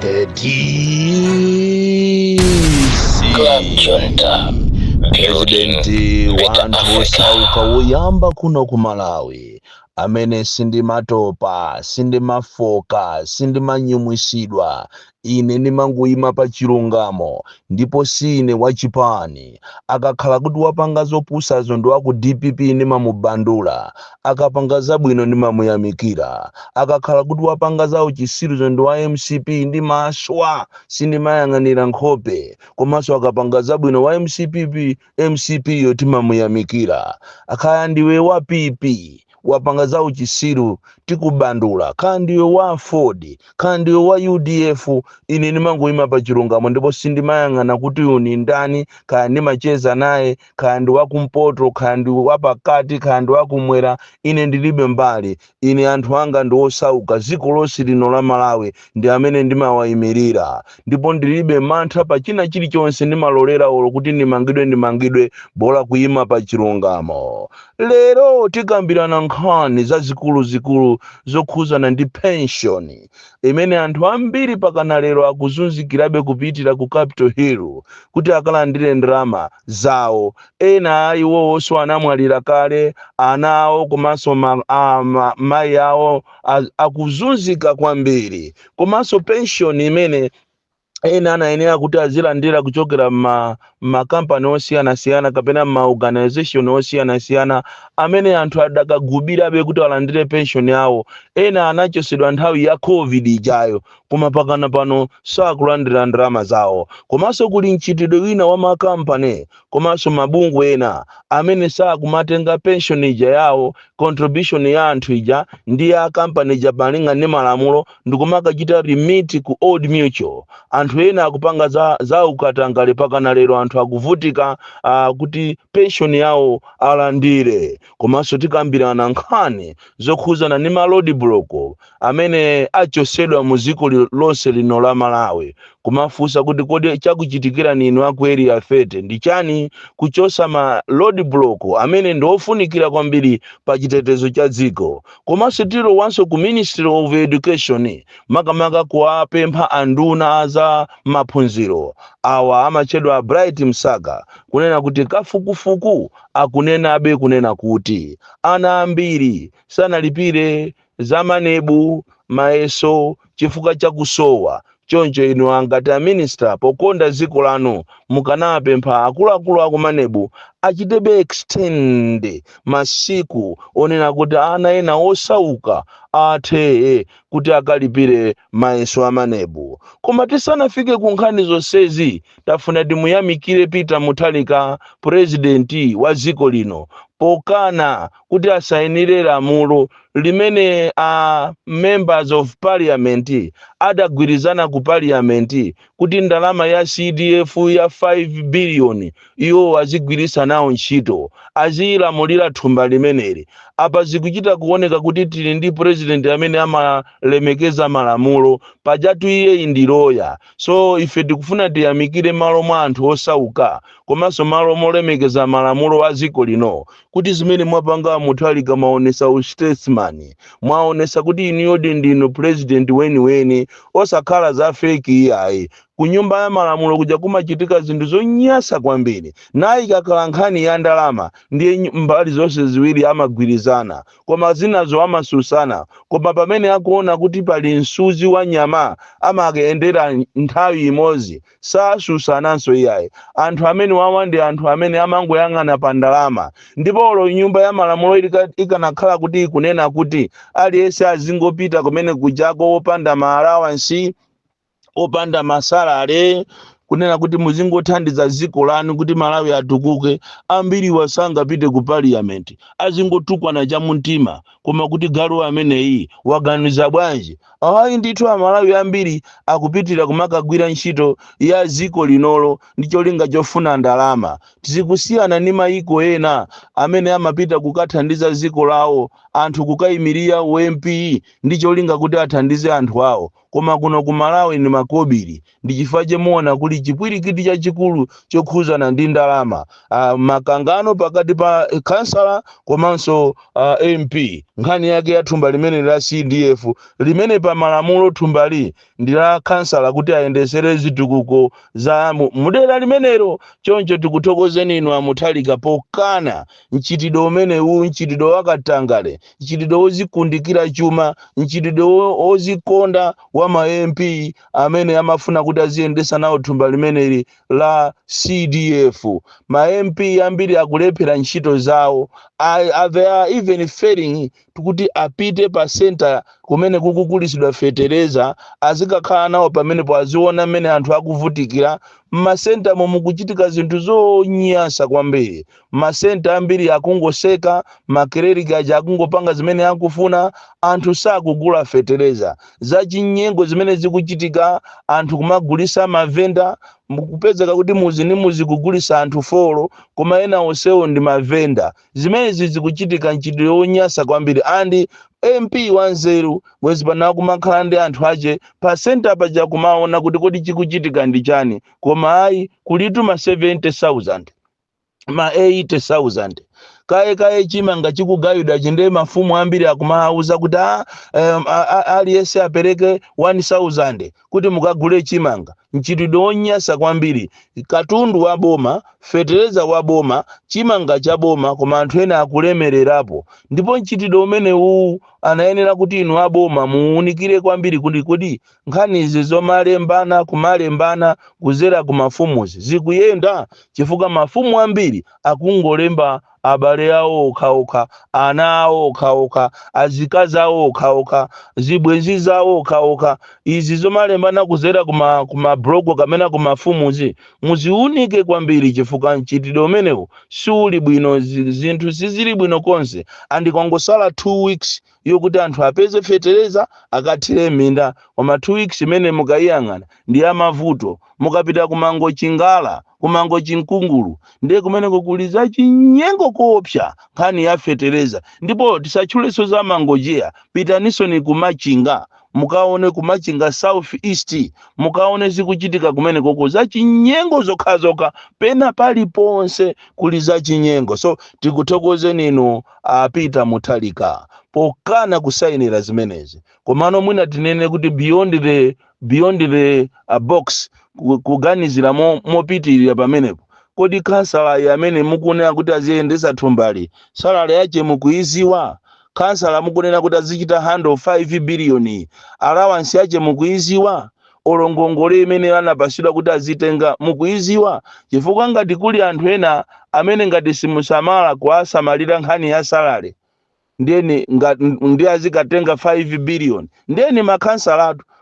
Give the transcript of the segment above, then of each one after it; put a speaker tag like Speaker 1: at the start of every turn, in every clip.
Speaker 1: The DC
Speaker 2: Club Junta
Speaker 1: Presidenti wanthu osauka woyamba kuno ku Malawi amene sindimatopa sindimafoka sindimanyumwisidwa ine ndimangoyima pa chilungamo ndipo sine wachipani akakhala kuti wapanga zopusazo ndi waku DPP ndimamubandula akapanga zabwino ndimamuyamikira akakhala kuti wapanga za uchisiruzo ndi wa MCP ndimaswa sindimayang'anira nkhope komanso akapanga zabwino wa MCP yo timamuyamikira akaya ndiwe wa PP wapanga za uchisiru tikubandula kaya ndiwe wa Ford kaya ndiwe wa UDF ine ndimangoyima pa chilungamo ndipo sindimayang'ana kuti uyu ni ndani kaya ndimacheza naye kaya ndi wakumpoto kaya ndi wapakati kaya ndi wakumwera ine ndilibe mbali ine anthu anga ndi osauka dziko lonse lino la Malawi ndi amene ndimawayimirira ndipo ndilibe mantha pa china chilichonse ndimalolera olo kuti ndimangidwe bola kuyima pa chilungamo. Lero tikambirana nkhani zazikulu zokhuzana ndi pension imene anthu ambiri pakana lero akuzunzikirabe kupitira ku Capitol Hill kuti akalandire ndalama zawo ena iwonso anamwalira kale ana awo komanso mayi awo akuzunzika kwambiri komanso pension imene ena anayenera kuti azilandira kuchokera makampani osiyana-siyana kapena maorganization osiyana-siyana amene anthu adakagubirabe kuti alandire pension yawo ena anachosedwa nthawi ya COVID ijayo koma pakana pano sakulandira ndalama zawo komanso kuli mchitidwe wina wa makampani komanso mabungwe ena amene sakumatenga pension ija yawo contribution ya anthu ija ndi ya kampani ija malinga ndi malamulo ndikumakachita remit ku Old Mutual anthu ena akupanga za ukatangale pakana lero anthu akuvutika kuti pension yawo alandire komanso tikambirana nkhani zokhuzana ndi malodi block amene achosedwa mu dziko lonse lino la Malawi kumafunsa kuti kodi chakuchitikira ninu aku area 30 ndi chani kuchosa ma road block amene ndiofunikira kwambiri pa chitetezo cha dziko komanso tilo wanso ku Ministry of Education makamaka kuwapempha anduna za maphunziro awa amachedwa Bright Msaka kunena kuti kafukufuku akunena abe kunena kuti ana ambiri sanalipire zamanebu maeso chifukwa cha kusowa choncho inu angati a minister pokonda dziko lanu mukanapempha akuluakulu akumanebu achitebe extend masiku onena kuti ana ena osauka athe kuti akalipire maeso amanebu koma tisanafike ku nkhani zonsezi tafuna timuyamikire Peter Mutharika president wa dziko lino pokana kuti asayinire lamulo limene members of parliament adagwirizana ku parliament kuti ndalama ya CDF ya 5 billion iyo azigwirisa nawo ntchito azilamulira thumba limeneli apa zikuchita kuoneka kuti tili ndi president amene amalemekeza malamulo pajatu iye ndi lawyer so ife tikufuna tiyamikire malo mwa anthu osauka komanso malo molemekeza malamulo a dziko lino kuti zimene mwapanga Mutharika maonesa ustatesman mwaonesa kuti iniyodi ndino president weni osakhala za fake iyayi kunyumba ya malamulo kuja kumachitika zinthu zonyasa kwambiri nayi kakhala nkhani ya ndalama ndiye mbali zonse ziwiri amagwirizana koma zinazo amasusana koma pamene akuona kuti pali msuzi wa nyama amakayendera nthawi imodzi sasusananso iyayi anthu amene wawa ndi anthu amene amangoyang'ana pa ndalama ndipo olo nyumba ya malamulo ikanakhala kuti ikunena kuti aliyense azingopita kumene kujako opanda maalawansi opanda masalale kunena kuti muzingothandiza dziko lanu kuti Malawi atukuke ambiri wasangapite ku parliament azingotukwa na chamumtima koma kuti galu ameneyi waganiza bwanji ayi ndithu Malawi ambiri akupitira kumakagwira ntchito ya dziko linolo ndi cholinga chofuna ndalama tizikusiyana ndi mayiko ena amene amapita kukathandiza dziko lawo anthu kukayimirira UMP ndi cholinga kuti athandize anthu awo koma kuno ku Malawi ni makobiri ndi chifukwa chemuona kuli chipwirikiti chachikulu chokhuzana ndi ndalama makangano pakati pa kansala komanso MP nkhani yake ya thumba limene la CDF limene pa malamulo thumbali ndila kansala kuti ayendesere zitukuko za mudera limenero. Choncho tikuthokozeni inu Mutharika pokana mchitidwe umenewu, mchitidwe wakatangale, mchitidwe wozikundikira chuma, mchitidwe wozikonda wa ma MP amene amafuna kuti aziyendesa nawo thumba limeneli la CDF. Ma MP ambiri akulephera ntchito zawo, they are even failing kuti apite pa center kumene kukugulisidwa fetereza azikakhala nawo pamenepo aziona mmene anthu akuvutikira. Mmasenta mukuchitika zinthu zonyasa kwambiri. Masenta ambiri akungoseka, makereri aja akungopanga zimene akufuna, anthu sakugula fetereza. Zachinyengo zimene zikuchitika, anthu kumagulisa mavenda, mukupezeka kuti muzi ni muzi kugulisa anthu folo, koma ena onsewo ndi mavenda. Zimene zikuchitika nchitidwe wonyasa kwambiri. Andi MP wanzeru mwezi pano kumakhala ndi anthu ache pa center paja kumaona kuti kodi chikuchitika ndi chani, koma ayi kulitu ma 70,000 ma 80,000 kaye chimanga chikugayidwa chinde mafumu ambiri akumauza kuti aliyese apereke 1,000 kuti mukagule chimanga. Mchitidwe wonyasa kwambiri. Katundu wa boma, fetereza wa boma, chimanga cha boma, koma anthu ena akulemererapo. Ndipo mchitidwe umenewu anayenera kuti inu aboma muunikire kwambiri kuti nkhani izi zomalembana kumalembana kuzera ku mafumuzi zikuyenda, chifukwa mafumu ambiri akungolemba abale awo okhaokha, ana awo okhaokha, azikazi awo okhaokha, zibwenzi zawo okhaokha. Izi zomalembana kuzera kuma blogo kamena kumafumuzi muziunike kwambiri, chifukwa mchitidwe umenewu suli bwino, zinthu sizili bwino konse. Andikongosala 2 weeks yokuti anthu apeze fetereza akathire minda, koma 2 weeks imene mukayiyang'ana ndi amavuto. Mukapita kumango chingala, kumango chinkungulu, ndiye kumene kukuliza chinyengo koopsa nkhani ya fetereza. Ndipo tisatchulenso za mangojeya, pitaniso ni kumachinga, mukaone kumachinga South East, mukaone zikuchitika kumene koko za chinyengo zokhazoka, pena paliponse kuli za chinyengo. So tikuthokozeni inu Peter Mutharika pokana kusainira zimenezi. Komano mwina tinene kuti beyond the box, kuganizira mopitirira pamenepo. Kodi kansala yamene mukunena kuti aziyendesa thumbali, salary yache mukuiziwa? Kansala mukunena kuti azichita handle 5 billion, allowance yache mukuiziwa? Olongongole imene anapasidwa kuti azitenga mukuiziwa? Chifukwa ngati kuli anthu ena amene ngati simusamala kuasamalira nkhani ya salary, ndiye azikatenga 5 billion. Ndeni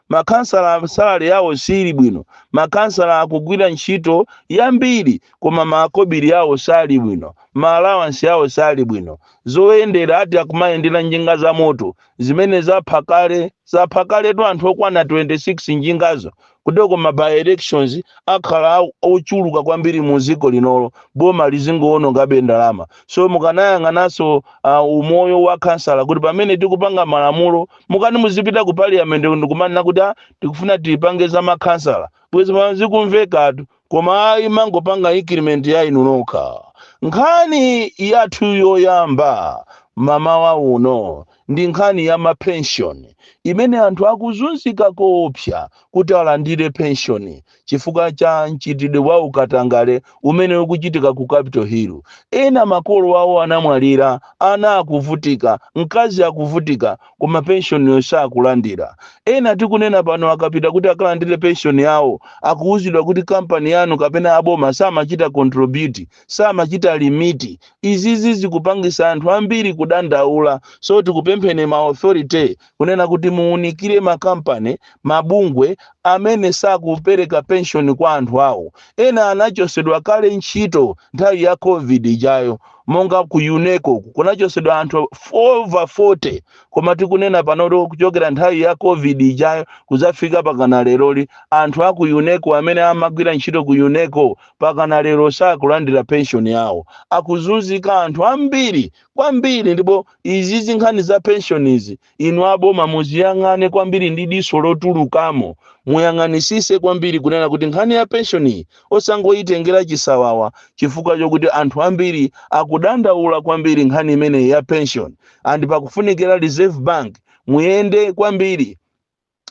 Speaker 1: makansala salary yawo sili bwino, makansala akugwira ntchito yambiri koma makobiri yawo sali bwino, ma allowance yawo sali bwino. Zoyendera ati akumayendera njinga za moto zimene zaphakale tu anthu okwana 26 njingazo, kudoko ma by elections akhala ochuluka kwambiri mu ziko linolo, boma lizingoonongabe ndalama. So mukanayang'anaso umoyo wa kansala kuti pamene tikupanga malamulo mukani muzipita ku parliament ndikumanena kuti tikufuna tipange za makansala bwezi zikumvekatu, koma ayi mangopanga increment ya inu nokha. Nkhani yathu yoyamba mama wa uno ndi nkhani ya mapension imene anthu akuzunzika koopsa kuti alandire pension chifukwa cha mchitidwe wa ukatangale umene ukuchitika ku Capitol Hill. Ena makolo awo anamwalira, ana akuvutika, mkazi akuvutika, koma pension yosakulandira. Ena tikunena pano akapita kuti akalandire pension yawo akuuzidwa kuti kampani yanu kapena aboma samachita contribute, samachita limiti. Izizi zikupangisa anthu ambiri kudandaula. So tikupempheni ma authority kunena kuti muunikire makampani, mabungwe amene sakupereka pension kwa anthu awo. Ena anachosedwa kale ntchito nthawi ya COVID ijayo, monga ku UNECO kunachosedwa anthu over 40, koma tikunena pano kuchokera nthawi ya COVID ijayo kuzafika pakana leroli anthu aku UNECO amene amagwira ntchito ku UNECO pakana lero sakulandira pension yawo. Akuzunzika anthu ambiri kwambiri. Ndipo izi nkhani za pension izi inu aboma muziyang'ane kwambiri ndi diso lotulukamo, muyang'anisise kwambiri kunena kuti nkhani ya pension iyi osangoyitengera chisawawa, chifukwa chokuti anthu ambiri akudandaula kwambiri nkhani imene ya pension. And pakufunikira Reserve Bank muyende kwambiri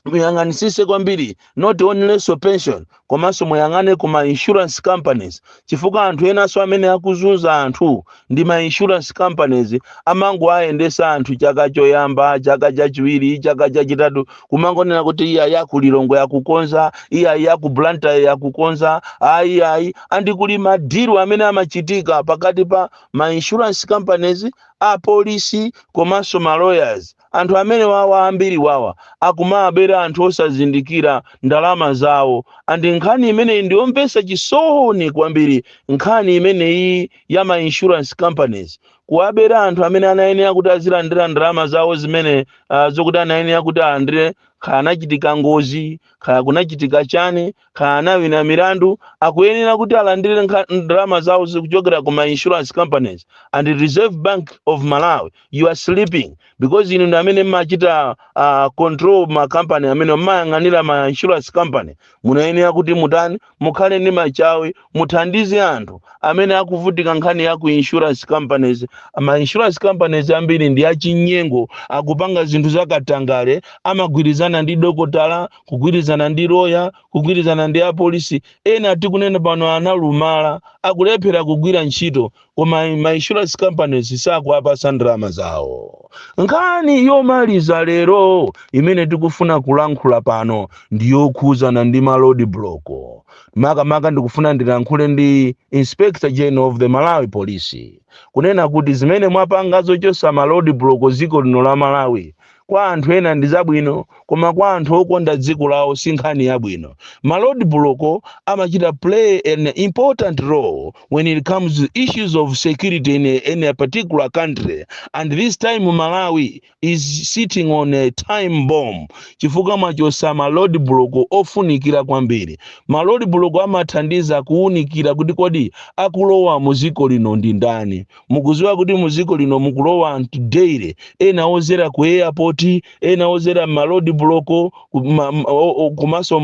Speaker 1: muyang'anisise kwambiri not only pension komanso muyang'ane kuma insurance companies chifukwa anthu enaso amene akuzunza anthu ndi ma insurance companies amango ayendesa anthu chaka choyamba chaka chachiwiri chaka chachitatu kumangonena kuti iya yakulilongo yakukonza iya yakublantyre yakukonza ayi andi kuli madiru amene amachitika pakati pa ma insurance companies a polisi komanso ma lawyers anthu amene wawa ambiri wawa akumabera anthu osazindikira ndalama zawo andi nkhani imeneyi ndiyomvetsa chisoni kwambiri nkhani imeneyi ya ma insurance companies kuwabera anthu amene anayenera kuti azilandira ndalama zawo zimene zokuti anayenera kuti alandire kaya anachitika ngozi kaya kunachitika chani kaya anawina milandu akuyenera kuti alandire ndalama zawo zikuchokera kuma insurance companies and the Reserve Bank of Malawi you are sleeping because inu ndi amene mmachita control ma company amene mmayang'anira ma insurance company munayenera kuti mutani mukhale ndi machawi muthandize anthu amene akuvutika nkhani ya ku insurance companies ma insurance companies ambiri ndi achinyengo akupanga zinthu zakatangale amagwirizana ndi dokotala kugwirizana ndi lawyer kugwirizana ndi apolisi ena tikunena pano analumala akulephera kugwira ntchito koma ma insurance companies sakuwapasa ndalama zawo nkhani yomaliza lero imene tikufuna kulankhula pano ndiyokhuzana ndi ma road block makamaka ndikufuna ndilankhule ndi Inspector General of the Malawi Police kunena kuti zimene mwapanga zochosa ma road block ziko lino la Malawi kwa anthu ena ndi zabwino koma kwa anthu okonda dziko lawo si nkhani yabwino ma road block amachita play an important role when it comes to issues of security in a particular country and this time Malawi is sitting on a time bomb chifukwa mwachosa ma road block ofunikira kwambiri ma road block amathandiza kuunikira kuti kodi akulowa muziko lino ndi ndani mukuziwa kuti muziko lino mukulowa anthu daily ena ozera ku airport ena ozera ma road block kumaso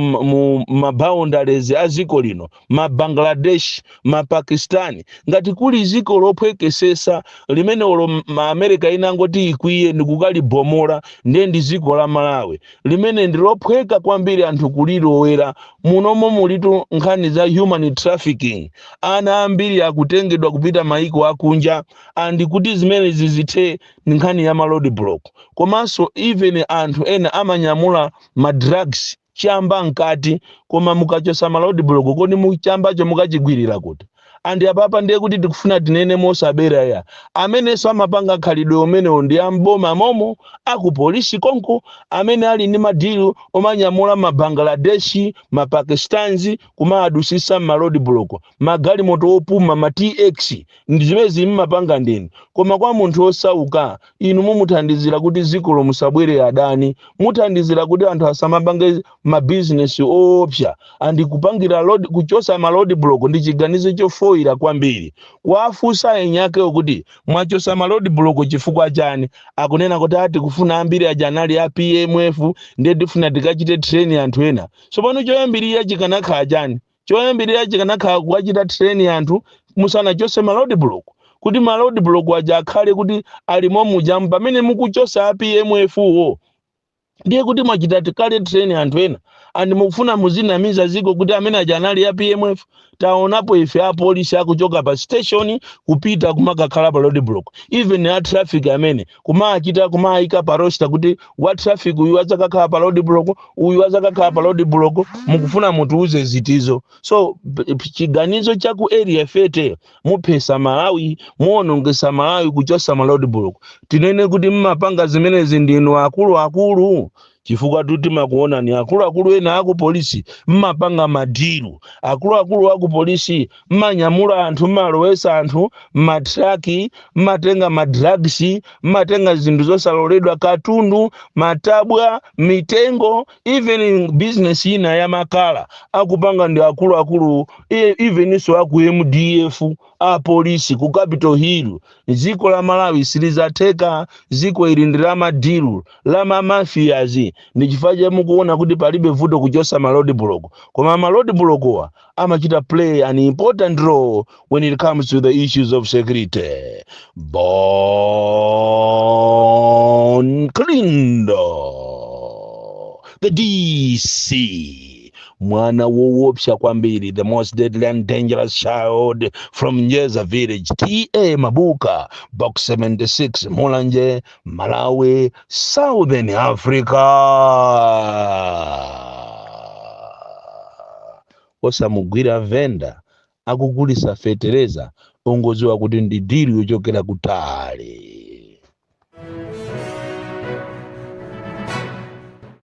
Speaker 1: ma boundaries aziko lino ma Bangladesh ma Pakistan ngati kuli ziko lophwekesesa limene ma America inangoti ikwiye ndikukalibomora ndi ziko la Malawi limene ndilophweka kwambiri anthu kulilowera munomo mulitu nkhani za human trafficking ana ambiri akutengedwa kupita maiko akunja andi kuti zimene zizithe nkhani ya ma road block komanso even anthu ena amanyamula ma drugs chamba nkati koma mukachosa ma road block kodi muchambacho mukachigwirira kuti andi apapa ndiye kuti tikufuna tinene mosabera ya amene so amapanga khalidwe omene ndi amboma momo akupolisi konko amene ali ndi madilu omanyamula ma Bangladeshi ma Pakistanzi kuma adusisa ma road block magali moto opuma ma TX ndi zimezi mmapanga ndini koma kwa munthu osauka inu mumuthandizira kuti ziko lo musabwere adani muthandizira kuti anthu asamabange ma business opsha andi kupangira road kuchosa ma road block ndi chiganizo chofoira kwambiri wafusa enyake okuti mwachosa ma road block chifukwa chani akunena kuti ati kufuna ambiri ajanali a PMF ndiye tifuna tikachite train anthu ena so pano choyambirira chikanakhala chani choyambirira chikanakhala kuchita train anthu musana chose ma road block kuti ma road block aja akhale kuti alimo mujamu pamene mukuchosa a PMF wo ndiye kuti mwachita tikale train anthu ena andi mukufuna muzinamiza ziko kuti amene ajanali ya PMF taonapo ife a polisi akuchoka pa station kupita kumakakhala pa road block even a traffic amene kumachita kumaika pa roster kuti wa traffic uyu azakakhala pa road block uyu azakakhala pa road block mukufuna mutuuze zitizo so chiganizo cha ku area fete muphesa Malawi muonongesa Malawi kuchosa ma road block tinene kuti mmapanga zimene zindino akulu chifukwa tuti makuona ni akulu ena aku polisi mmapanga madiru akulu aku polisi mmanyamula anthu mmalowesa anthu matraki mmatenga madrugs mmatenga zinthu zosaloledwa katundu matabwa mitengo even business ina ya makala akupanga ndi akulu even so aku MDF a polisi ku Capitol Hill ziko la Malawi silizateka ziko ilindira madiru la mafias ndichifaje mukuona kuti palibe vuto kuchosa ma road block koma ma road block wa amachita play an important role when it comes to the issues of security. Bon Klindo the DC, mwana woopsa kwambiri, the most deadly and dangerous child from Nyeza village, TA Mabuka, box 76, Mulanje, Malawi, Southern Africa. Osamugwira venda akugulisa fetereza ongoziwa kuti ndi dili yochokera kutali.